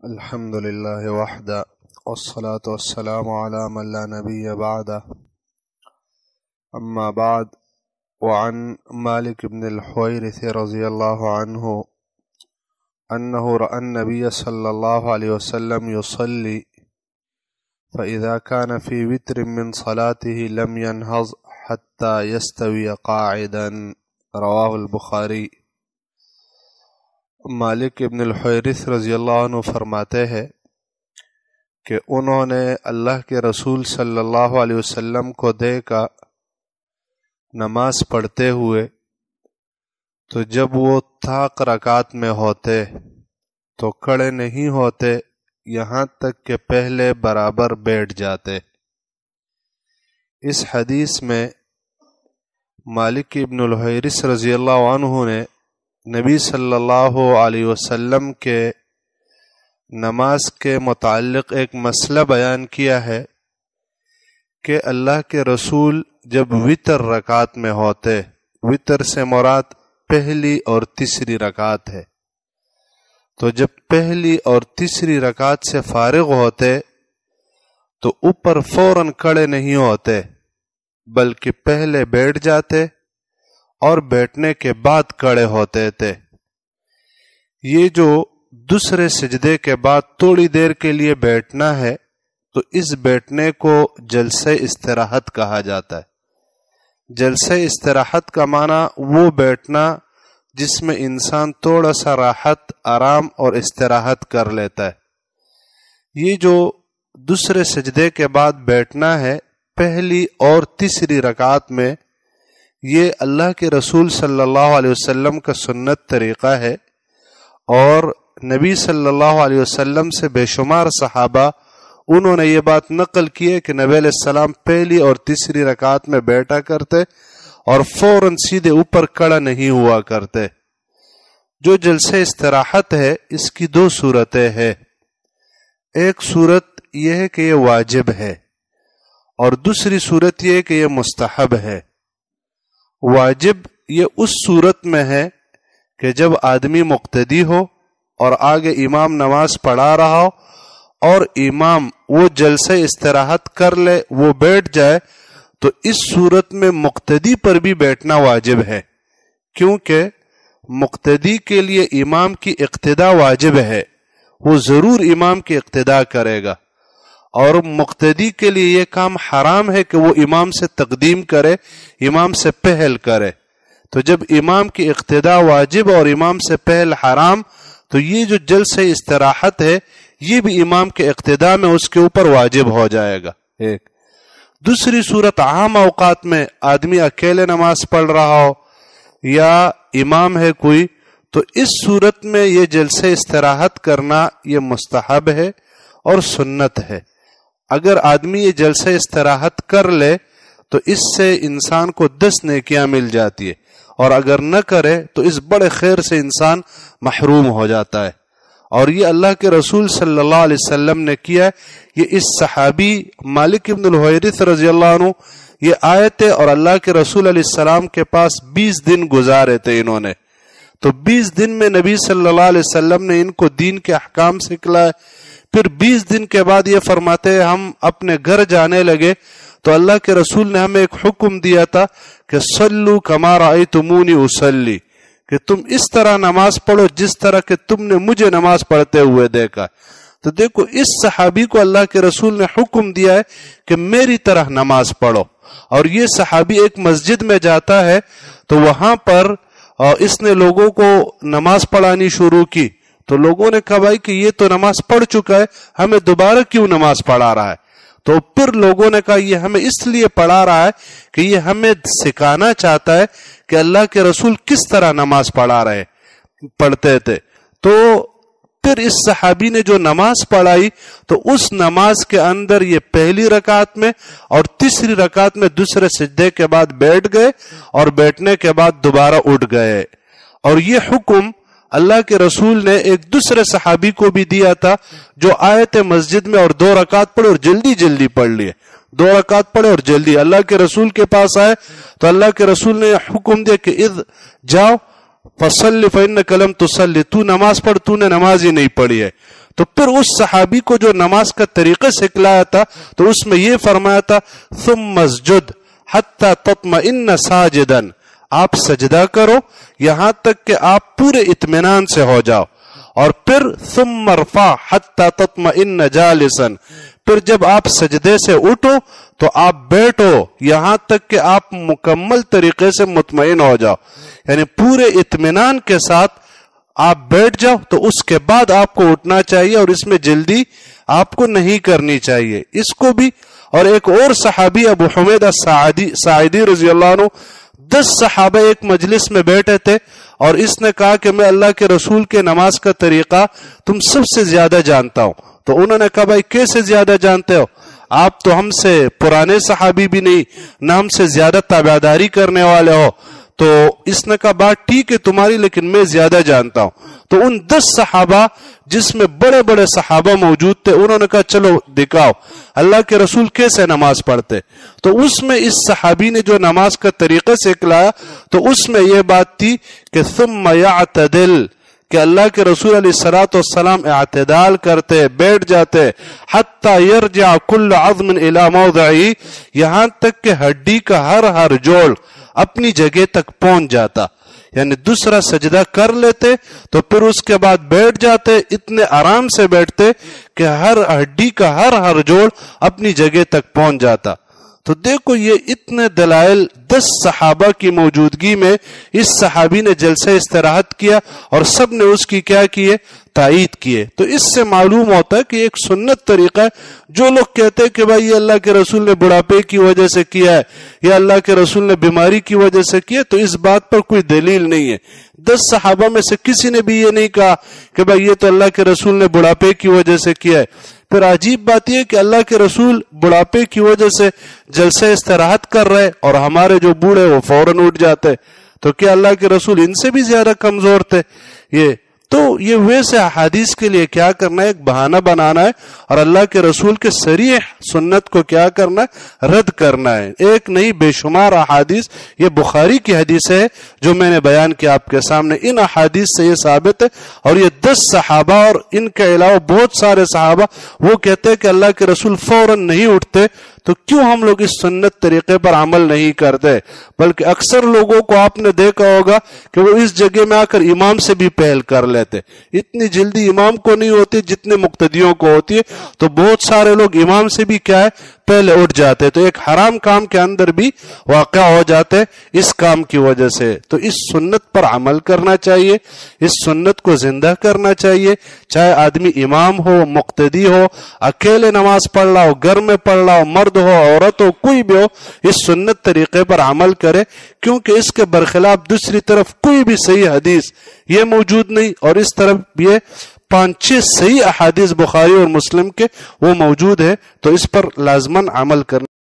الحمد لله وحده والصلاة والسلام على من لا نبي بعده أما بعد. وعن مالك بن الحويرث رضي الله عنه أنه رأى النبي صلى الله عليه وسلم يصلي فإذا كان في وتر من صلاته لم ينهض حتى يستوي قاعدا. رواه البخاری. مالک ابن الحویرث رضی اللہ عنہ فرماتے ہیں کہ انہوں نے اللہ کے رسول صلی اللہ علیہ وسلم کو دیکھا نماز پڑھتے ہوئے، تو جب وہ طاق رکعت میں ہوتے تو کھڑے نہیں ہوتے یہاں تک کہ پہلے برابر بیٹھ جاتے۔ اس حدیث میں مالک ابن الحویرث رضی اللہ عنہ نے نبی صلی اللہ علیہ وسلم کے نماز کے متعلق ایک مسئلہ بیان کیا ہے کہ اللہ کے رسول جب وتر رکعت میں ہوتے، وتر سے مراد پہلی اور تیسری رکعت ہے، تو جب پہلی اور تیسری رکعت سے فارغ ہوتے تو اوپر فوراً کھڑے نہیں ہوتے بلکہ پہلے بیٹھ جاتے اور بیٹھنے کے بعد کھڑے ہوتے تھے۔ یہ جو دوسرے سجدے کے بعد تھوڑی دیر کے لیے بیٹھنا ہے تو اس بیٹھنے کو جلسہ استراحت کہا جاتا ہے۔ جلسہ استراحت کا معنی وہ بیٹھنا جس میں انسان تھوڑا سا راحت، آرام اور استراحت کر لیتا ہے۔ یہ جو دوسرے سجدے کے بعد بیٹھنا ہے پہلی اور تیسری رکعت میں، یہ اللہ کے رسول صلی اللہ علیہ وسلم کا سنت طریقہ ہے، اور نبی صلی اللہ علیہ وسلم سے بے شمار صحابہ انہوں نے یہ بات نقل کی ہے کہ نبی علیہ السلام پہلی اور تیسری رکعت میں بیٹھا کرتے اور فوراً سیدھے اوپر کھڑا نہیں ہوا کرتے۔ جو جلسہ استراحت ہے اس کی دو صورتیں ہیں۔ ایک صورت یہ ہے کہ یہ واجب ہے، اور دوسری صورت یہ ہے کہ یہ مستحب ہے۔ واجب یہ اس صورت میں ہے کہ جب آدمی مقتدی ہو اور آگے امام نماز پڑھا رہا ہو اور امام وہ جلسہ استراحت کر لے، وہ بیٹھ جائے، تو اس صورت میں مقتدی پر بھی بیٹھنا واجب ہے، کیونکہ مقتدی کے لیے امام کی اقتداء واجب ہے، وہ ضرور امام کی اقتداء کرے گا، اور مقتدی کے لیے یہ کام حرام ہے کہ وہ امام سے تقدیم کرے، امام سے پہل کرے۔ تو جب امام کی اقتداء واجب اور امام سے پہل حرام، تو یہ جو جلسہ استراحت ہے یہ بھی امام کے اقتداء میں اس کے اوپر واجب ہو جائے گا۔ ایک دوسری صورت، عام اوقات میں آدمی اکیلے نماز پڑھ رہا ہو یا امام ہے کوئی، تو اس صورت میں یہ جلسہ استراحت کرنا یہ مستحب ہے اور سنت ہے۔ اگر آدمی یہ جلسہ استراحت کر لے تو اس سے انسان کو 10 نیکیاں مل جاتی ہے، اور اگر نہ کرے تو اس بڑے خیر سے انسان محروم ہو جاتا ہے۔ اور یہ اللہ کے رسول صلی اللہ علیہ وسلم نے کیا ہے۔ یہ اس صحابی مالک ابن الحویرث رضی اللہ عنہ یہ آئے تھے اور اللہ کے رسول علیہ السلام کے پاس 20 دن گزارے تھے انہوں نے، تو 20 دن میں نبی صلی اللہ علیہ وسلم نے ان کو دین کے احکام سکھلائے۔ پھر 20 دن کے بعد یہ فرماتے ہیں ہم اپنے گھر جانے لگے تو اللہ کے رسول نے ہمیں ایک حکم دیا تھا کہ صلو کما رأیتمونی اصلی، کہ تم اس طرح نماز پڑھو جس طرح کہ تم نے مجھے نماز پڑھتے ہوئے دیکھا۔ تو دیکھو اس صحابی کو اللہ کے رسول نے حکم دیا ہے کہ میری طرح نماز پڑھو، اور یہ صحابی ایک مسجد میں جاتا ہے تو وہاں پر اس نے لوگوں کو نماز پڑھانی شروع کی، تو لوگوں نے کہا بھائی کہ یہ تو نماز پڑھ چکا ہے، ہمیں دوبارہ کیوں نماز پڑھا رہا ہے؟ تو پھر لوگوں نے کہا یہ ہمیں اس لیے پڑھا رہا ہے کہ یہ ہمیں سکھانا چاہتا ہے کہ اللہ کے رسول کس طرح نماز پڑھتے تھے۔ تو پھر اس صحابی نے جو نماز پڑھائی تو اس نماز کے اندر یہ پہلی رکعت میں اور تیسری رکعت میں دوسرے سجدے کے بعد بیٹھ گئے اور بیٹھنے کے بعد دوبارہ اٹھ گئے۔ اور یہ حکم اللہ کے رسول نے ایک دوسرے صحابی کو بھی دیا تھا جو آئے تھے مسجد میں اور 2 رکعت پڑھے اور جلدی جلدی پڑھ لیے، 2 رکعت پڑھے اور جلدی اللہ کے رسول کے پاس آئے تو اللہ کے رسول نے حکم دیا کہ اذ جاؤ فصلی فإنک لم تصلی، تو نماز پڑھ، تو نے نماز ہی نہیں پڑھی ہے۔ تو پھر اس صحابی کو جو نماز کا طریقہ سکھلایا تھا تو اس میں یہ فرمایا تھا ثم اسجد حتی تطمئن ساجدا، آپ سجدہ کرو یہاں تک کہ آپ پورے اطمینان سے ہو جاؤ، اور پھر ثم ارفع حتی تطمئن جالسا، پھر جب آپ سجدے سے اٹھو تو آپ بیٹھو یہاں تک کہ آپ مکمل طریقے سے مطمئن ہو جاؤ، یعنی پورے اطمینان کے ساتھ آپ بیٹھ جاؤ، تو اس کے بعد آپ کو اٹھنا چاہیے، اور اس میں جلدی آپ کو نہیں کرنی چاہیے۔ اس کو بھی، اور ایک اور صحابی ابو حمید الساعدی رضی اللہ عنہ، 10 صحابہ ایک مجلس میں بیٹھے تھے، اور اس نے کہا کہ میں اللہ کے رسول کے نماز کا طریقہ تم سب سے زیادہ جانتا ہوں۔ تو انہوں نے کہا بھائی کیسے زیادہ جانتے ہو؟ آپ تو ہم سے پرانے صحابی بھی نہیں، نہ ہم سے زیادہ تابعداری کرنے والے ہو۔ تو اس نے کہا بات ٹھیک ہے تمہاری، لیکن میں زیادہ جانتا ہوں۔ تو ان 10 صحابہ جس میں بڑے بڑے صحابہ موجود تھے، انہوں نے کہا چلو دکھاؤ اللہ کے رسول کیسے نماز پڑھتے۔ تو اس میں اس صحابی نے جو نماز کا طریقہ سکھلایا تو اس میں یہ بات تھی کہ ثم یعتدل، کہ اللہ کے رسول علیہ الصلوۃ والسلام اعتدال کرتے، بیٹھ جاتے، حتی یرجع کل عظم الی موضعہ، یہاں تک کہ ہڈی کا ہر جوڑ اپنی جگہ تک پہنچ جاتا، یعنی دوسرا سجدہ کر لیتے تو پھر اس کے بعد بیٹھ جاتے، اتنے آرام سے بیٹھتے کہ ہر ہڈی کا ہر جوڑ اپنی جگہ تک پہنچ جاتا۔ تو دیکھو یہ اتنے دلائل 10 صحابہ کی موجودگی میں اس صحابی نے جلسہ استراحت کیا، اور سب نے اس کی کیا کیے؟ تائید کیے۔ تو اس سے معلوم ہوتا ہے کہ ایک سنت طریقہ ہے۔ جو لوگ کہتے ہیں کہ بھائی یہ اللہ کے رسول نے بڑھاپے کی وجہ سے کیا ہے یا اللہ کے رسول نے بیماری کی وجہ سے کیا، تو اس بات پر کوئی دلیل نہیں ہے۔ 10 صحابہ میں سے کسی نے بھی یہ نہیں کہا کہ بھائی یہ تو اللہ کے رسول نے بڑھاپے کی وجہ سے کیا ہے۔ پھر عجیب بات یہ کہ اللہ کے رسول بڑھاپے کی وجہ سے جلسہ استراحت کر رہے اور ہمارے جو بوڑھے وہ فوراً اٹھ جاتے، تو کیا اللہ کے رسول ان سے بھی زیادہ کمزور تھے؟ یہ ویسے احادیث کے لیے کیا کرنا ہے؟ ایک بہانہ بنانا ہے، اور اللہ کے رسول کے صریح سنت کو کیا کرنا ہے؟ رد کرنا ہے۔ ایک نہیں بے شمار احادیث، یہ بخاری کی حدیث ہے جو میں نے بیان کیا آپ کے سامنے، ان احادیث سے یہ ثابت ہے۔ اور یہ 10 صحابہ اور ان کے علاوہ بہت سارے صحابہ وہ کہتے ہیں کہ اللہ کے رسول فوراً نہیں اٹھتے، تو کیوں ہم لوگ اس سنت طریقے پر عمل نہیں کرتے؟ بلکہ اکثر لوگوں کو آپ نے دیکھا ہوگا کہ وہ اس جگہ میں آ کر امام سے بھی پہل کر لیتے، اتنی جلدی امام کو نہیں ہوتی جتنے مقتدیوں کو ہوتی ہے، تو بہت سارے لوگ امام سے بھی کیا ہے؟ پہلے اٹھ جاتے، تو ایک حرام کام کے اندر بھی واقع ہو جاتے اس کام کی وجہ سے۔ تو اس سنت پر عمل کرنا چاہیے، اس سنت کو زندہ کرنا چاہیے، چاہے آدمی امام ہو، مقتدی ہو، اکیلے نماز پڑھ رہا ہو، گھر میں پڑھ رہا ہو، مرد ہو، عورت ہو، کوئی بھی ہو، اس سنت طریقے پر عمل کرے، کیونکہ اس کے برخلاف دوسری طرف کوئی بھی صحیح حدیث یہ موجود نہیں، اور اس طرف یہ 5-6 صحیح احادیث بخاری اور مسلم کے وہ موجود ہے، تو اس پر لازماً عمل کرنا